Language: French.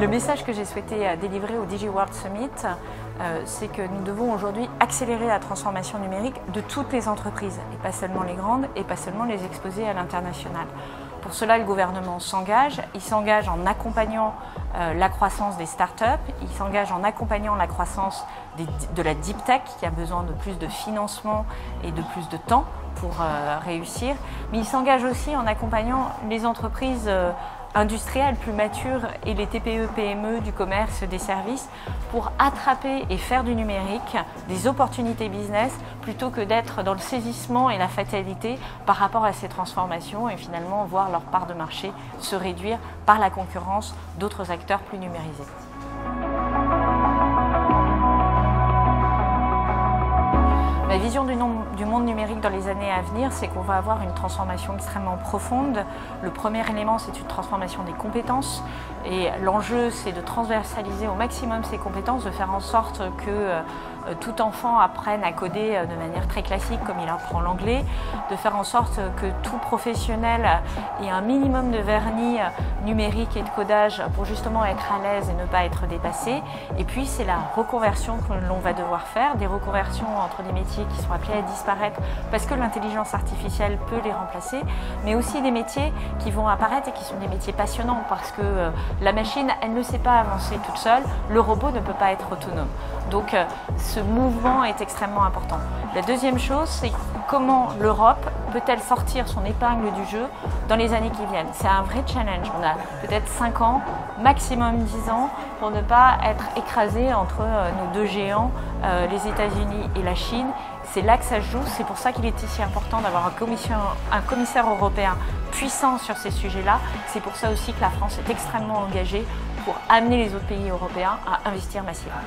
Le message que j'ai souhaité délivrer au DigiWorld Summit, c'est que nous devons aujourd'hui accélérer la transformation numérique de toutes les entreprises, et pas seulement les grandes, et pas seulement les exposer à l'international. Pour cela, le gouvernement s'engage. Il s'engage en accompagnant la croissance des startups, il s'engage en accompagnant la croissance de la deep tech, qui a besoin de plus de financement et de plus de temps pour réussir, mais il s'engage aussi en accompagnant les entreprises industrielles plus matures et les TPE-PME du commerce, des services, pour attraper et faire du numérique des opportunités business plutôt que d'être dans le saisissement et la fatalité par rapport à ces transformations et finalement voir leur part de marché se réduire par la concurrence d'autres acteurs plus numérisés. La vision du monde numérique dans les années à venir, c'est qu'on va avoir une transformation extrêmement profonde. Le premier élément, c'est une transformation des compétences. Et l'enjeu, c'est de transversaliser au maximum ces compétences, de faire en sorte que tout enfant apprenne à coder de manière très classique, comme il apprend l'anglais, de faire en sorte que tout professionnel ait un minimum de vernis numérique et de codage pour justement être à l'aise et ne pas être dépassé. Et puis, c'est la reconversion que l'on va devoir faire, des reconversions entre des métiers qui sont appelés à disparaître parce que l'intelligence artificielle peut les remplacer, mais aussi des métiers qui vont apparaître et qui sont des métiers passionnants parce que la machine, elle ne sait pas avancer toute seule, le robot ne peut pas être autonome. Donc ce mouvement est extrêmement important. La deuxième chose, c'est comment l'Europe peut-elle sortir son épingle du jeu dans les années qui viennent. C'est un vrai challenge. On a peut-être 5 ans, maximum 10 ans, pour ne pas être écrasé entre nos deux géants, les États-Unis et la Chine. C'est là que ça se joue. C'est pour ça qu'il est si important d'avoir un commissaire européen puissant sur ces sujets-là. C'est pour ça aussi que la France est extrêmement engagée pour amener les autres pays européens à investir massivement.